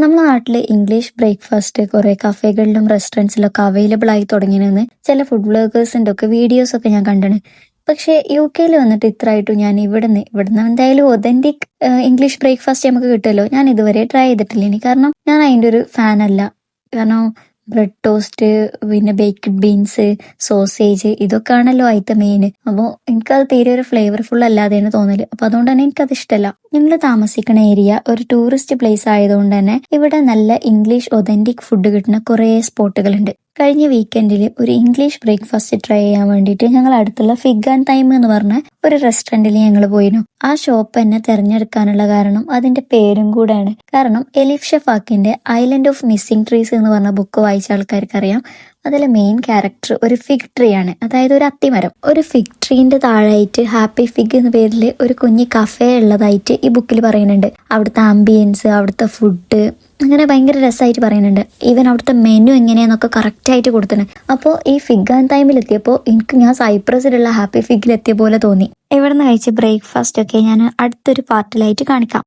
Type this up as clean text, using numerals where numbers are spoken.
നമ്മുടെ നാട്ടിൽ English breakfast കുറെ കഫേകളിലും റെസ്റ്റോറൻറ്റ്സിലൊക്കെ അവൈലബിൾ ആയി തുടങ്ങിയെന്ന് ചില ഫുഡ് ബ്ലോഗേഴ്സിൻ്റെ ഒക്കെ വീഡിയോസ് ഒക്കെ ഞാൻ കണ്ടാണ്. പക്ഷേ യു കെയിൽ വന്നിട്ട് ഇത്രയായിട്ടും ഞാൻ ഇവിടുന്ന് എന്തായാലും ഒതന്റിക് ഇംഗ്ലീഷ് ബ്രേക്ക്ഫാസ്റ്റ് നമുക്ക് കിട്ടുമല്ലോ, ഞാൻ ഇതുവരെ ട്രൈ ചെയ്തിട്ടില്ല. ഇനി കാരണം ഞാൻ അതിൻ്റെ ഒരു ഫാൻ അല്ല. കാരണം ബ്രെഡ് ടോസ്റ്റ്, പിന്നെ ബേക്ക്ഡ് ബീൻസ്, സോസേജ്, ഇതൊക്കെ ആണല്ലോ അതിൻ്റെ മെയിൻ. അപ്പോൾ എനിക്കത് തീരെ ഒരു ഫ്ലേവർഫുൾ അല്ലാതെയാണ് തോന്നല്. അപ്പോൾ അതുകൊണ്ട് തന്നെ എനിക്കത് ഇഷ്ടമല്ല. ഞങ്ങൾ താമസിക്കുന്ന ഏരിയ ഒരു ടൂറിസ്റ്റ് പ്ലേസ് ആയതുകൊണ്ട് തന്നെ ഇവിടെ നല്ല ഇംഗ്ലീഷ് ഒതന്റിക് ഫുഡ് കിട്ടുന്ന കുറേ സ്പോട്ടുകളുണ്ട്. കഴിഞ്ഞ വീക്കെൻഡിൽ ഒരു ഇംഗ്ലീഷ് ബ്രേക്ക്ഫാസ്റ്റ് ട്രൈ ചെയ്യാൻ വേണ്ടിയിട്ട് ഞങ്ങൾ അടുത്തുള്ള ഫിഗ് ആൻഡ് ടൈം എന്ന് പറഞ്ഞ ഒരു റെസ്റ്റോറൻറ്റിൽ ഞങ്ങൾ പോയിരുന്നു. ആ ഷോപ്പ് എന്നെ തിരഞ്ഞെടുക്കാനുള്ള കാരണം അതിന്റെ പേരും കൂടെയാണ്. കാരണം എലിഫ് ഷഫാക്കിന്റെ ഐലൻഡ് ഓഫ് മിസ്സിംഗ് ട്രീസ് എന്ന് പറഞ്ഞ ബുക്ക് വായിച്ച ആൾക്കാർക്ക് അറിയാം, അതിലെ മെയിൻ ക്യാരക്ടർ ഒരു ഫിഗ് ട്രീ ആണ്, അതായത് ഒരു അത്തിമരം. ഒരു ഫിഗ് ട്രീന്റെ താഴെയായിട്ട് ഹാപ്പി ഫിഗ് എന്ന പേരിൽ ഒരു കുഞ്ഞി കഫേ ഉള്ളതായിട്ട് ഈ ബുക്കിൽ പറയുന്നുണ്ട്. അവിടുത്തെ ആംബിയൻസ്, അവിടുത്തെ ഫുഡ് അങ്ങനെ ഭയങ്കര രസമായിട്ട് പറയുന്നുണ്ട്. ഈവൻ അവിടുത്തെ മെനു എങ്ങനെയാന്നൊക്കെ കറക്റ്റായിട്ട് കൊടുത്തിട്ടുണ്ട്. അപ്പോൾ ഈ ഫിഗ് ആൻഡ് ടൈമിൽ എത്തിയപ്പോൾ ഞാൻ സൈപ്രസിലുള്ള ഹാപ്പി ഫിഗിൽ എത്തിയ പോലെ തോന്നി. ഇവിടെ നിന്ന് കഴിച്ച ബ്രേക്ക്ഫാസ്റ്റ് ഒക്കെ ഞാൻ അടുത്തൊരു പാർട്ടിലായിട്ട് കാണിക്കാം.